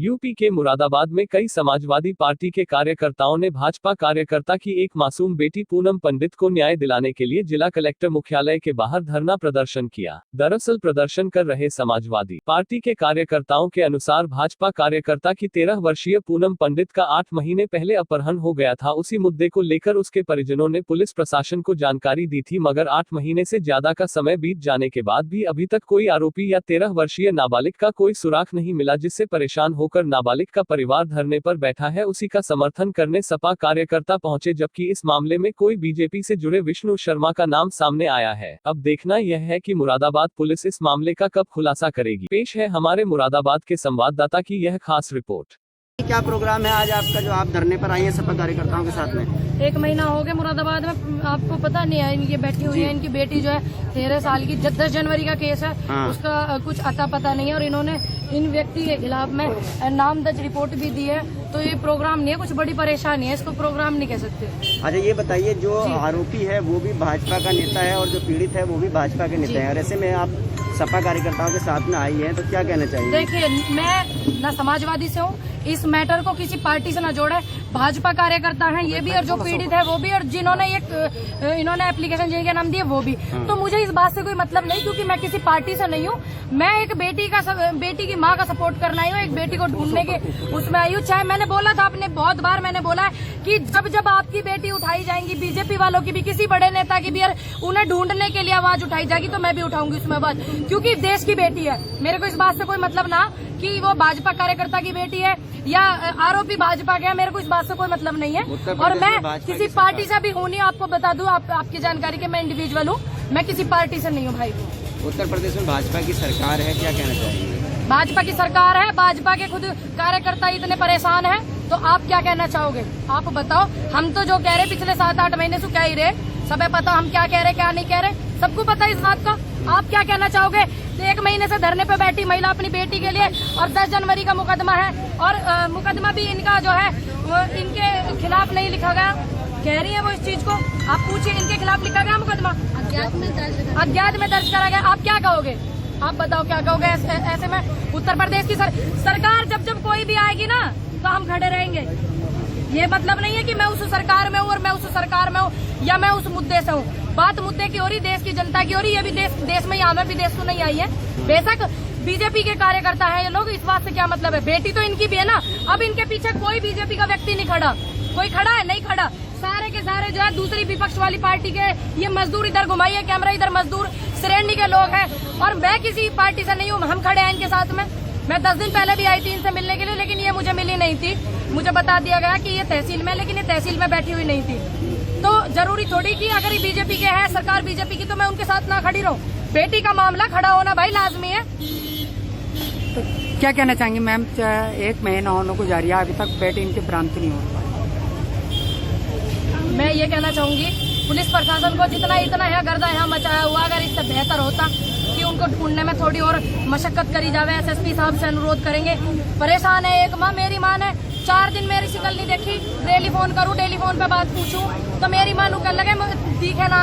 UP के मुरादाबाद में कई समाजवादी पार्टी के कार्यकर्ताओं ने भाजपा कार्यकर्ता की एक मासूम बेटी पूनम पंडित को न्याय दिलाने के लिए जिला कलेक्टर मुख्यालय के बाहर धरना प्रदर्शन किया। दरअसल प्रदर्शन कर रहे समाजवादी पार्टी के कार्यकर्ताओं के अनुसार भाजपा कार्यकर्ता की 13 वर्षीय पूनम पंडित का 8 महीने पहले अपहरण हो गया था। उसी मुद्दे को लेकर उसके परिजनों ने पुलिस प्रशासन को जानकारी दी थी, मगर 8 महीने से ज्यादा का समय बीत जाने के बाद भी अभी तक कोई आरोपी या 13 वर्षीय नाबालिग का कोई सुराग नहीं मिला, जिससे परेशान होकर नाबालिग का परिवार धरने पर बैठा है। उसी का समर्थन करने सपा कार्यकर्ता पहुंचे, जबकि इस मामले में कोई बीजेपी से जुड़े विष्णु शर्मा का नाम सामने आया है। अब देखना यह है कि मुरादाबाद पुलिस इस मामले का कब खुलासा करेगी। पेश है हमारे मुरादाबाद के संवाददाता की यह खास रिपोर्ट। क्या प्रोग्राम है आज आपका जो आप धरने पर आई हैं सपा कार्यकर्ताओं के साथ में? 1 महीना हो गया मुरादाबाद में, आपको पता नहीं है। इनकी बैठी हुई है, इनकी बेटी जो है 13 साल की, 10 जनवरी का केस है। हाँ। उसका कुछ अता पता नहीं है और इन्होंने इन व्यक्ति के खिलाफ में नामदर्ज रिपोर्ट भी दी है। तो ये प्रोग्राम नहीं है, कुछ बड़ी परेशानी है, इसको प्रोग्राम नहीं कह सकते। अच्छा ये बताइए, जो आरोपी है वो भी भाजपा का नेता है और जो पीड़ित है वो भी भाजपा के नेता है, और ऐसे में आप सपा कार्यकर्ताओं के साथ में आई है, तो क्या कहना चाहिए? देखिए, मैं ना समाजवादी से हूँ, इस मैटर को किसी पार्टी से ना जोड़े। भाजपा कार्यकर्ता हैं ये भी, और जो पीड़ित है वो भी, और जिन्होंने इन्होंने एप्लीकेशन जिनके नाम दिए वो भी। तो मुझे इस बात से कोई मतलब नहीं, क्योंकि मैं किसी पार्टी से नहीं हूँ। मैं एक बेटी की माँ का सपोर्ट करना आई हूँ, एक बेटी को ढूंढने के उसमें आई हूँ। चाहे मैंने बोला था, आपने बहुत बार मैंने बोला है कि जब आपकी बेटी उठाई जाएंगी, बीजेपी वालों की भी, किसी बड़े नेता की भी, उन्हें ढूंढने के लिए आवाज उठाई जाएगी, तो मैं भी उठाऊंगी उसमें आवाज, क्योंकि देश की बेटी है। मेरे को इस बात से कोई मतलब ना कि वो भाजपा कार्यकर्ता की बेटी है या आरोपी भाजपा के है, मेरे को इस बात से कोई मतलब नहीं है। और मैं किसी पार्टी से भी हूँ नहीं, आपको बता दूं, आपकी जानकारी के मैं इंडिविजुअल हूँ, मैं किसी पार्टी से नहीं हूँ भाई। उत्तर प्रदेश में भाजपा की सरकार है, क्या कहना चाहिए? भाजपा की सरकार है, भाजपा के खुद कार्यकर्ता इतने परेशान हैं, तो आप क्या कहना चाहोगे? आप बताओ। हम तो जो कह रहे पिछले 7-8 महीने से कह ही रहे, सबे पता हम क्या कह रहे क्या नहीं कह रहे, सबको पता है इस बात का। आप क्या कहना चाहोगे? 1 महीने से धरने पे बैठी महिला अपनी बेटी के लिए, और 10 जनवरी का मुकदमा है, और मुकदमा भी इनका जो है वो इनके खिलाफ नहीं लिखा गया, कह रही है वो इस चीज को। आप पूछिए, इनके खिलाफ लिखा गया मुकदमा, अज्ञात में दर्ज करा गया। आप क्या कहोगे? आप बताओ क्या कहोगे? ऐसे में उत्तर प्रदेश की सरकार जब कोई भी आएगी ना, तो हम खड़े रहेंगे। ये मतलब नहीं है कि मैं उस सरकार में हूँ और मैं उस सरकार में हूँ या मैं उस मुद्दे से हूँ। बात मुद्दे की हो रही, देश की जनता की हो रही। ये भी देश में ही, हमें भी देश को नहीं आई है। बेशक बीजेपी के कार्यकर्ता है ये लोग, इस बात से क्या मतलब है? बेटी तो इनकी भी है ना। अब इनके पीछे कोई बीजेपी का व्यक्ति नहीं खड़ा, कोई खड़ा है? नहीं खड़ा। सारे के सारे जो है दूसरी विपक्ष वाली पार्टी के ये मजदूर इधर घुमाइए, कैमरा इधर, मजदूर श्रेणी के लोग हैं, और मैं किसी पार्टी से नहीं हूँ। हम खड़े हैं इनके साथ में। मैं 10 दिन पहले भी आई थी इनसे मिलने के लिए, लेकिन ये मुझे मिली नहीं थी। मुझे बता दिया गया कि ये तहसील में, लेकिन ये तहसील में बैठी हुई नहीं थी। तो जरूरी थोड़ी कि अगर ये बीजेपी के है, सरकार बीजेपी की, तो मैं उनके साथ ना खड़ी रहूं। बेटी का मामला खड़ा होना भाई लाजमी है। तो क्या कहना चाहेंगे मैम? 1 महीना होने को जा रही है, अभी तक बेटी इनकी बरामद नहीं हो। मैं ये कहना चाहूंगी, पुलिस प्रशासन को जितना इतना है गर्दा यहाँ मचाया हुआ, अगर इससे बेहतर होता कि उनको ढूंढने में थोड़ी और मशक्कत करी जावे। एसएसपी साहब से अनुरोध करेंगे। परेशान है एक माँ, मेरी माँ ने 4 दिन मेरी शिकल नहीं देखी। टेलीफोन करूँ, टेलीफोन पे बात पूछूं, तो मेरी माँ नु कर लगे दिखे ना।